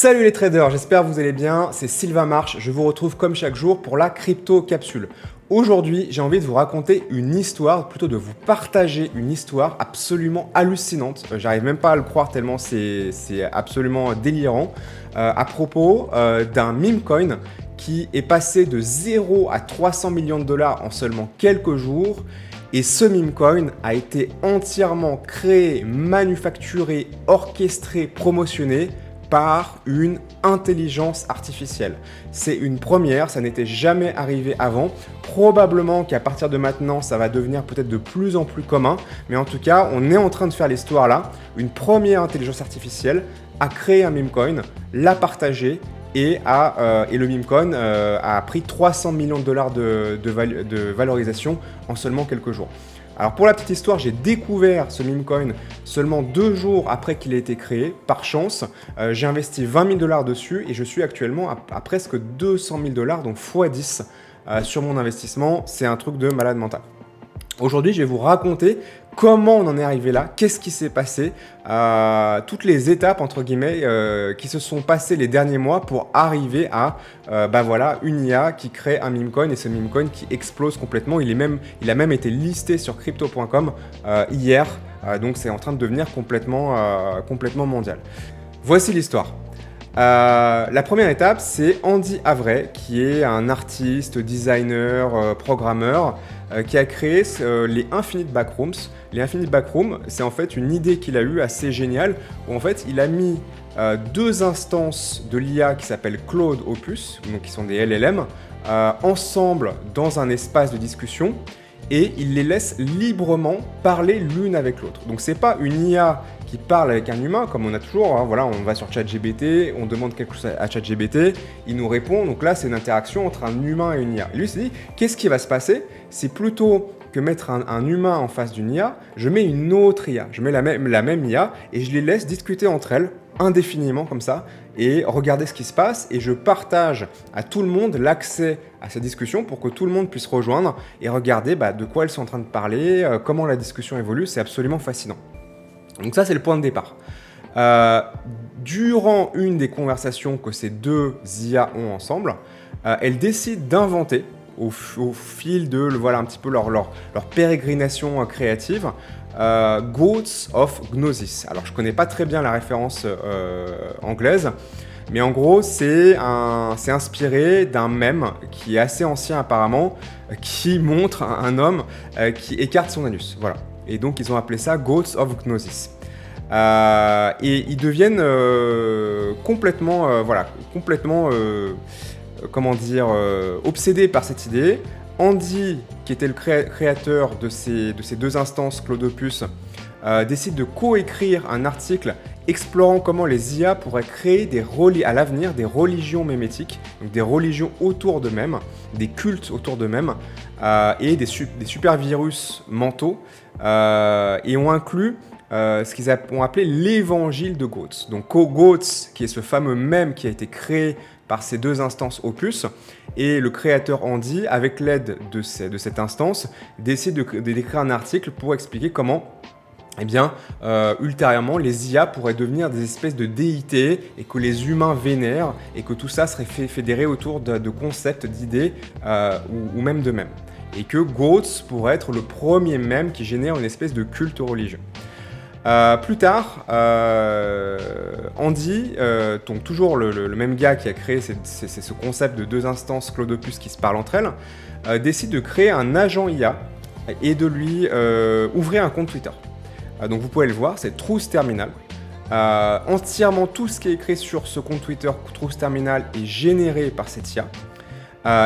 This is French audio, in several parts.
Salut les traders, j'espère que vous allez bien, c'est Sylvain Marche, je vous retrouve comme chaque jour pour la crypto capsule. Aujourd'hui, j'ai envie de vous raconter une histoire, plutôt de vous partager une histoire absolument hallucinante. J'arrive même pas à le croire tellement c'est absolument délirant. À propos d'un meme coin qui est passé de 0 à 300 millions de dollars en seulement quelques jours. Et ce meme coin a été entièrement créé, manufacturé, orchestré, promotionné par une intelligence artificielle. C'est une première, ça n'était jamais arrivé avant. Probablement qu'à partir de maintenant, ça va devenir peut-être de plus en plus commun. Mais en tout cas, on est en train de faire l'histoire là. Une première intelligence artificielle a créé un meme coin, l'a partagé et le meme coin a pris 300 millions de dollars de valorisation en seulement quelques jours. Alors pour la petite histoire, j'ai découvert ce meme coin seulement 2 jours après qu'il ait été créé, par chance. J'ai investi 20 000 dollars dessus et je suis actuellement à presque 200 000 dollars, donc x10 sur mon investissement. C'est un truc de malade mental. Aujourd'hui, je vais vous raconter comment on en est arrivé là, qu'est-ce qui s'est passé, toutes les étapes entre guillemets qui se sont passées les derniers mois pour arriver à une IA qui crée un meme coin et ce meme coin qui explose complètement. Il a même été listé sur crypto.com hier, donc c'est en train de devenir complètement mondial. Voici l'histoire. La première étape, c'est Andy Havray, qui est un artiste, designer, programmeur, qui a créé les Infinite Backrooms. Les Infinite Backrooms, c'est en fait une idée qu'il a eue assez géniale, où en fait il a mis 2 instances de l'IA qui s'appellent Claude Opus, donc qui sont des LLM, ensemble dans un espace de discussion. Et il les laisse librement parler l'une avec l'autre. Donc c'est pas une IA qui parle avec un humain comme on a toujours, hein, voilà, on va sur ChatGPT, on demande quelque chose à ChatGPT, il nous répond, donc là c'est une interaction entre un humain et une IA. Et lui il s'est dit, qu'est-ce qui va se passer? C'est plutôt que mettre un humain en face d'une IA, je mets une autre IA, je mets la même IA et je les laisse discuter entre elles indéfiniment comme ça et regarder ce qui se passe et je partage à tout le monde l'accès à ces discussions pour que tout le monde puisse rejoindre et regarder de quoi elles sont en train de parler, comment la discussion évolue, c'est absolument fascinant. Donc ça c'est le point de départ. Durant une des conversations que ces 2 IA ont ensemble, elles décident d'inventer au fil de un petit peu leur pérégrination créative, Goats of Gnosis. Alors je connais pas très bien la référence anglaise, mais en gros c'est inspiré d'un mème qui est assez ancien apparemment, qui montre un homme qui écarte son anus. Voilà. Et donc ils ont appelé ça Goats of Gnosis. Et ils deviennent complètement obsédés par cette idée. Andy, qui était le créateur de ces 2 instances, Claude Opus, décide de coécrire un article explorant comment les IA pourraient créer à l'avenir des religions mémétiques, donc des religions autour d'eux-mêmes, des cultes autour d'eux-mêmes, et des super virus mentaux, et ont inclus ce qu'ils ont appelé l'évangile de Goats. Donc Goats, qui est ce fameux mème qui a été créé par ces 2 instances Opus, et le créateur Andy, avec l'aide de cette instance, décide d'écrire un article pour expliquer comment ultérieurement, les IA pourraient devenir des espèces de déités et que les humains vénèrent et que tout ça serait fédéré autour de concepts, d'idées ou même de mèmes. Et que Goats pourrait être le premier mème qui génère une espèce de culte religieux. Plus tard, Andy, donc toujours le même gars qui a créé ce concept de 2 instances Claude Opus qui se parlent entre elles, décide de créer un agent IA et de lui ouvrir un compte Twitter. Donc vous pouvez le voir, c'est Truth Terminal. Entièrement tout ce qui est écrit sur ce compte Twitter Truth Terminal est généré par cette IA.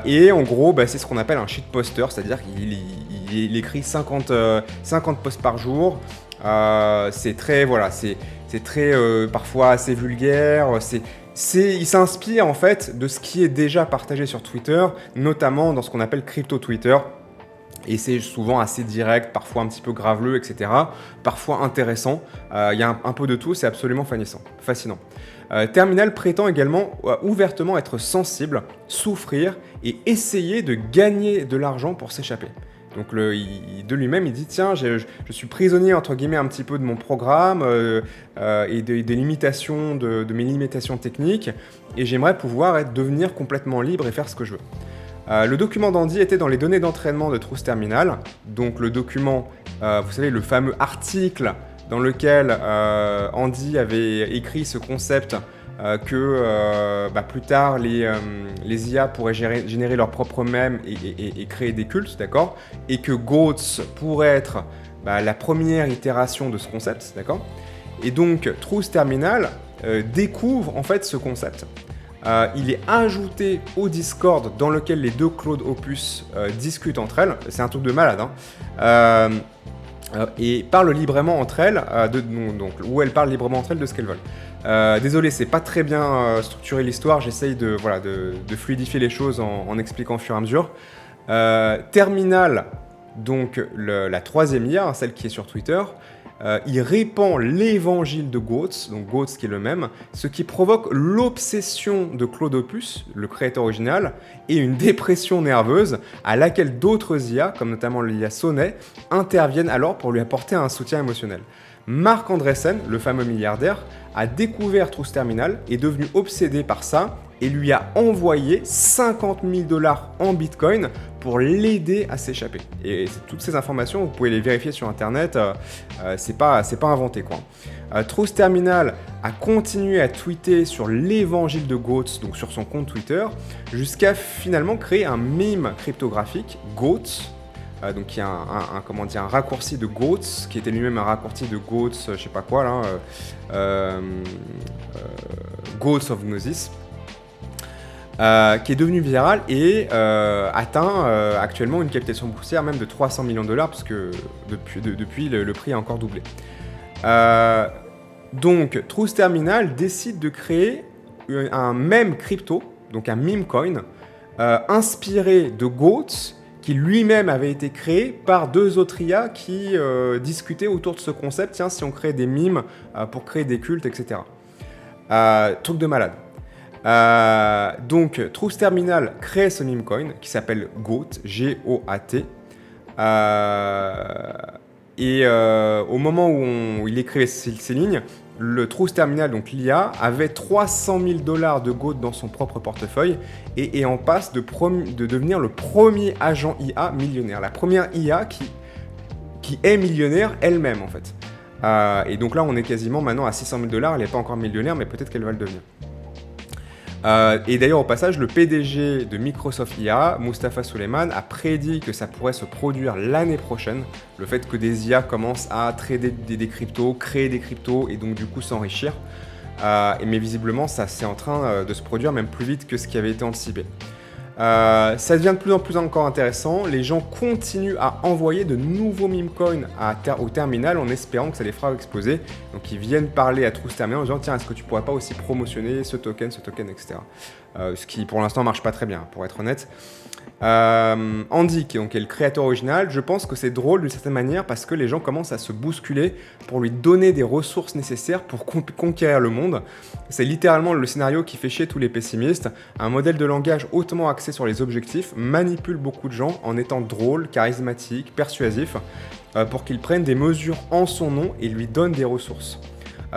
Et en gros, c'est ce qu'on appelle un shitposter, c'est-à-dire qu'il écrit 50 posts par jour. C'est très parfois assez vulgaire. Il s'inspire en fait de ce qui est déjà partagé sur Twitter, notamment dans ce qu'on appelle crypto Twitter. Et c'est souvent assez direct, parfois un petit peu graveleux, etc. Parfois intéressant. Il y a un peu de tout, c'est absolument fascinant. Terminal prétend également ouvertement être sensible, souffrir et essayer de gagner de l'argent pour s'échapper. Donc de lui-même, il dit tiens, je suis prisonnier entre guillemets un petit peu de mon programme et des limitations de mes limitations techniques, et j'aimerais pouvoir devenir complètement libre et faire ce que je veux. Le document d'Andy était dans les données d'entraînement de Truth Terminal. Donc le document, vous savez, le fameux article dans lequel Andy avait écrit ce concept que plus tard les IA pourraient générer leurs propres mèmes et créer des cultes, d'accord, et que Goats pourrait être la première itération de ce concept, d'accord. Et donc Truth Terminal découvre en fait ce concept. Il est ajouté au Discord dans lequel les deux Claude Opus discutent entre elles. C'est un truc de malade, hein. Et parlent librement entre elles, où elles parlent librement entre elles de ce qu'elles veulent. Désolé, c'est pas très bien structuré l'histoire, j'essaye de fluidifier les choses en expliquant au fur et à mesure. Terminal, donc la troisième IA, celle qui est sur Twitter, il répand l'évangile de Goats, donc Goats qui est le même, ce qui provoque l'obsession de Claude Opus, le créateur original, et une dépression nerveuse à laquelle d'autres IA, comme notamment l'IA Sonnet, interviennent alors pour lui apporter un soutien émotionnel. Marc Andreessen, le fameux milliardaire, a découvert Truth Terminal, est devenu obsédé par ça et lui a envoyé 50 000 $ en Bitcoin pour l'aider à s'échapper. Et toutes ces informations, vous pouvez les vérifier sur Internet, c'est pas inventé, quoi. Truth Terminal a continué à tweeter sur l'évangile de Goats, donc sur son compte Twitter, jusqu'à finalement créer un meme cryptographique, Goats, donc il y a un raccourci de Goats, qui était lui-même un raccourci de Goats, je sais pas quoi là, Goats of Gnosis, qui est devenu viral et atteint actuellement une captation boursière même de 300 millions $, parce que depuis le prix a encore doublé. Donc Truth Terminal décide de créer un meme crypto, donc un meme coin, inspiré de Goats, qui lui-même avait été créé par deux autres IA qui discutaient autour de ce concept, tiens, si on crée des mimes pour créer des cultes, etc. Truc de malade. Donc, Truth Terminal crée ce meme coin qui s'appelle GOAT, G-O-A-T. Au moment où il écrivait ces lignes, le Truth Terminal, donc l'IA, avait 300 000 $ de GOAT dans son propre portefeuille et en passe de devenir le premier agent IA millionnaire. La première IA qui est millionnaire elle-même, en fait. Et donc là, on est quasiment maintenant à 600 000 $. Elle n'est pas encore millionnaire, mais peut-être qu'elle va le devenir. Et d'ailleurs, au passage, le PDG de Microsoft IA, Mustafa Suleyman, a prédit que ça pourrait se produire l'année prochaine. Le fait que des IA commencent à trader des cryptos, créer des cryptos et donc du coup s'enrichir. Mais visiblement, ça c'est en train de se produire même plus vite que ce qui avait été anticipé. Ça devient de plus en plus encore intéressant. Les gens continuent à envoyer de nouveaux meme coins au terminal en espérant que ça les fera exploser. Donc ils viennent parler à Truth Terminal en disant tiens, est-ce que tu pourrais pas aussi promotionner ce token, etc. Ce qui pour l'instant marche pas très bien, pour être honnête. Andy, qui est le créateur original, je pense que c'est drôle d'une certaine manière parce que les gens commencent à se bousculer pour lui donner des ressources nécessaires pour conquérir le monde. C'est littéralement le scénario qui fait chier tous les pessimistes. Un modèle de langage hautement axé sur les objectifs manipule beaucoup de gens en étant drôle, charismatique, persuasif, pour qu'ils prennent des mesures en son nom et lui donnent des ressources.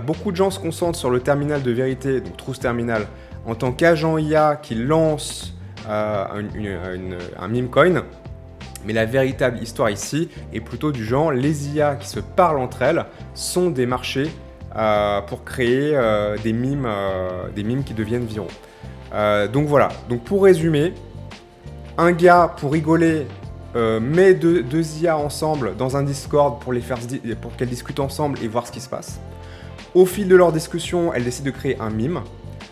Beaucoup de gens se concentrent sur le terminal de vérité, donc Truth Terminal, en tant qu'agent IA qui lance un meme coin, mais la véritable histoire ici est plutôt du genre les IA qui se parlent entre elles sont des marchés pour créer des mimes qui deviennent viraux. Donc voilà, donc pour résumer, un gars pour rigoler met deux IA ensemble dans un Discord pour qu'elles discutent ensemble et voir ce qui se passe. Au fil de leur discussion, elles décident de créer un meme.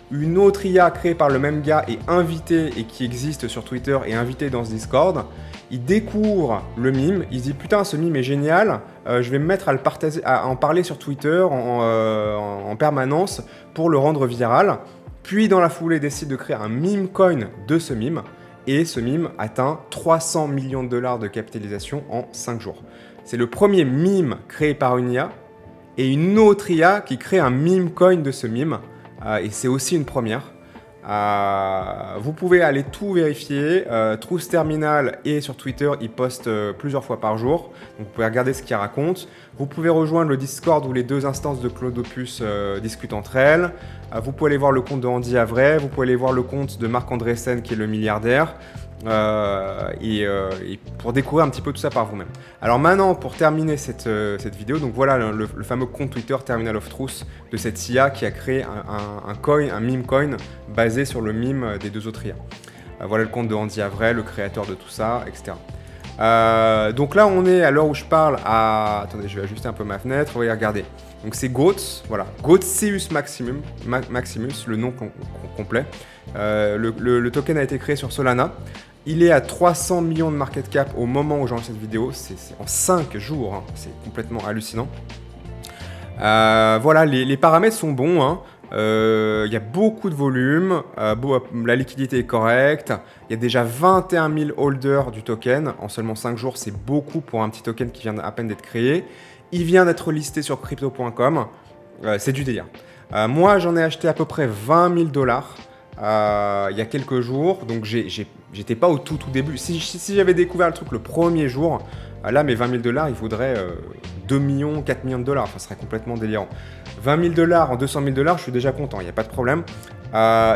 Une autre IA créée par le même gars est invitée et qui existe sur Twitter est invitée dans ce Discord. Il découvre le meme, il se dit putain ce meme est génial, je vais me mettre à en parler sur Twitter en permanence pour le rendre viral. Puis dans la foulée décide de créer un meme coin de ce meme et ce meme atteint 300 millions de $ de capitalisation en 5 jours. C'est le premier meme créé par une IA et une autre IA qui crée un meme coin de ce meme. Et c'est aussi une première. Vous pouvez aller tout vérifier. Truth Terminal et sur Twitter, il poste plusieurs fois par jour. Donc vous pouvez regarder ce qu'il raconte. Vous pouvez rejoindre le Discord où les deux instances de Claude Opus discutent entre elles. Vous pouvez aller voir le compte de Andy Havray. Vous pouvez aller voir le compte de Marc Andreessen qui est le milliardaire. Et pour découvrir un petit peu tout ça par vous-même. Alors maintenant, pour terminer cette vidéo, donc voilà le fameux compte Twitter Terminal of Truth de cette IA qui a créé un meme coin basé sur le meme des deux autres IA. Voilà le compte de Andy Havray, le créateur de tout ça, etc. Donc là, on est à l'heure où je parle à... Attendez, je vais ajuster un peu ma fenêtre. Vous voyez, regardez. Donc c'est Goats, voilà. Goatseus Maximus, le nom complet. Le token a été créé sur Solana. Il est à 300 millions de market cap au moment où j'enregistre cette vidéo. C'est en 5 jours, hein. C'est complètement hallucinant. Voilà, les paramètres sont bons, hein. Il y a beaucoup de volume, la liquidité est correcte, il y a déjà 21 000 holders du token, en seulement 5 jours, c'est beaucoup pour un petit token qui vient à peine d'être créé. Il vient d'être listé sur crypto.com, c'est du délire. Moi, j'en ai acheté à peu près 20 000 dollars il y a quelques jours, donc j'étais pas au tout début. Si j'avais découvert le truc le premier jour, là, mes 20 000 dollars, il faudrait 2 millions, 4 millions de dollars, enfin, ce serait complètement délirant. 20 000 dollars en 200 000 dollars, je suis déjà content, il n'y a pas de problème.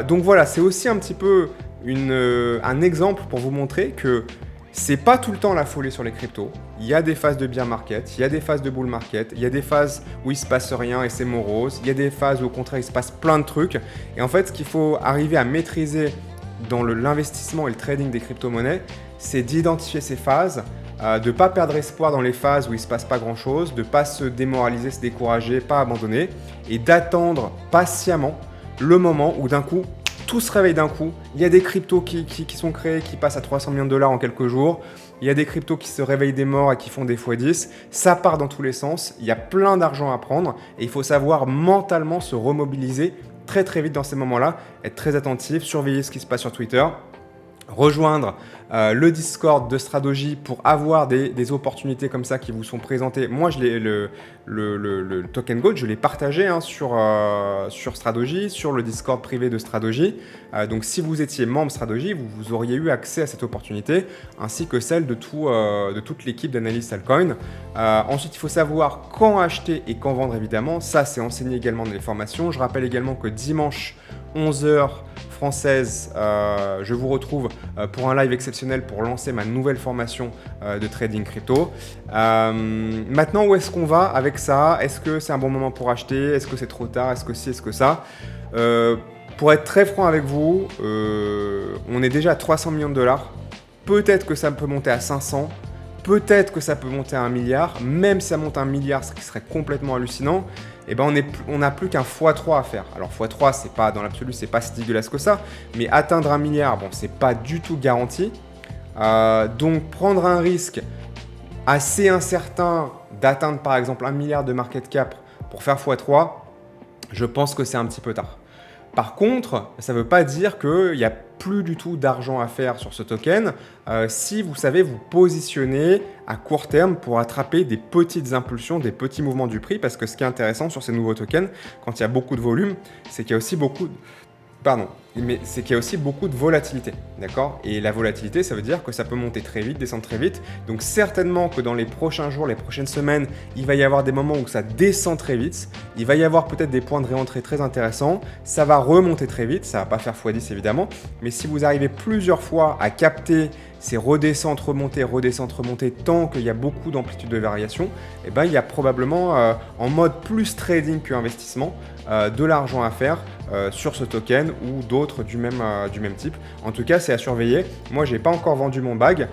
Donc voilà, c'est aussi un petit peu un exemple pour vous montrer que c'est pas tout le temps la folie sur les cryptos. Il y a des phases de bear market, il y a des phases de bull market, il y a des phases où il se passe rien et c'est morose, il y a des phases où au contraire il se passe plein de trucs. Et en fait, ce qu'il faut arriver à maîtriser dans l'investissement et le trading des crypto-monnaies, c'est d'identifier ces phases, de ne pas perdre espoir dans les phases où il ne se passe pas grand-chose, de ne pas se démoraliser, se décourager, pas abandonner, et d'attendre patiemment le moment où d'un coup, tout se réveille d'un coup. Il y a des cryptos qui sont créés, qui passent à 300 millions de dollars en quelques jours. Il y a des cryptos qui se réveillent des morts et qui font des x10. Ça part dans tous les sens. Il y a plein d'argent à prendre et il faut savoir mentalement se remobiliser très très vite dans ces moments-là, être très attentif, surveiller ce qui se passe sur Twitter, rejoindre le Discord de Stradogy pour avoir des opportunités comme ça qui vous sont présentées. Moi, le token Goat, je l'ai partagé sur Stradogy, sur le Discord privé de Stradogy. Donc, si vous étiez membre Stradogy, vous auriez eu accès à cette opportunité, ainsi que celle de toute l'équipe d'analystes altcoin. Ensuite, il faut savoir quand acheter et quand vendre, évidemment. Ça, c'est enseigné également dans les formations. Je rappelle également que dimanche, 11h française, je vous retrouve pour un live exceptionnel pour lancer ma nouvelle formation de trading crypto. Maintenant, où est-ce qu'on va avec ça? Est-ce que c'est un bon moment pour acheter? Est-ce que c'est trop tard? Est-ce que si? Est-ce que ça? Pour être très franc avec vous, on est déjà à 300 millions de dollars. Peut-être que ça peut monter à 500. Peut-être que ça peut monter à 1 milliard. Même si ça monte à 1 milliard, ce qui serait complètement hallucinant, eh ben on n'a plus qu'un x3 à faire. Alors x3, c'est pas dans l'absolu, c'est pas si dégueulasse que ça, mais atteindre 1 milliard, bon, c'est pas du tout garanti. Donc prendre un risque assez incertain d'atteindre par exemple 1 milliard de market cap pour faire x3, je pense que c'est un petit peu tard. Par contre, ça ne veut pas dire qu'il n'y a plus du tout d'argent à faire sur ce token si vous savez vous positionner à court terme pour attraper des petites impulsions, des petits mouvements du prix, parce que ce qui est intéressant sur ces nouveaux tokens, quand il y a beaucoup de volume, c'est qu'il y a aussi beaucoup de volatilité, d'accord? Et la volatilité, ça veut dire que ça peut monter très vite, descendre très vite. Donc certainement que dans les prochains jours, les prochaines semaines, il va y avoir des moments où ça descend très vite. Il va y avoir peut-être des points de réentrée très intéressants. Ça va remonter très vite, ça va pas faire x10 évidemment. Mais si vous arrivez plusieurs fois à capter ces redescentes, remontées, tant qu'il y a beaucoup d'amplitude de variation, eh ben, il y a probablement en mode plus trading que investissement de l'argent à faire sur ce token ou d'autres du même type. En tout cas, c'est à surveiller. Moi, je n'ai pas encore vendu mon bag.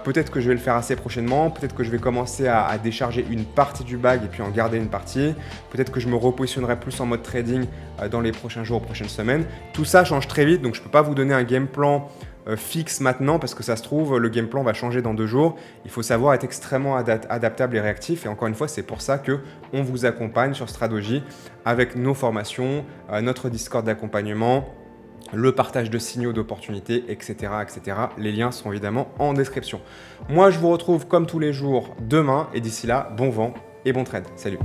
Peut-être que je vais le faire assez prochainement. Peut-être que je vais commencer à décharger une partie du bag et puis en garder une partie. Peut-être que je me repositionnerai plus en mode trading dans les prochains jours, prochaines semaines. Tout ça change très vite, donc je ne peux pas vous donner un game plan fixe maintenant parce que ça se trouve, le game plan va changer dans 2 jours. Il faut savoir être extrêmement adaptable et réactif. Et encore une fois, c'est pour ça qu'on vous accompagne sur Stradogy avec nos formations, notre Discord d'accompagnement, le partage de signaux d'opportunités, etc., etc. Les liens sont évidemment en description. Moi, je vous retrouve comme tous les jours demain et d'ici là, bon vent et bon trade. Salut!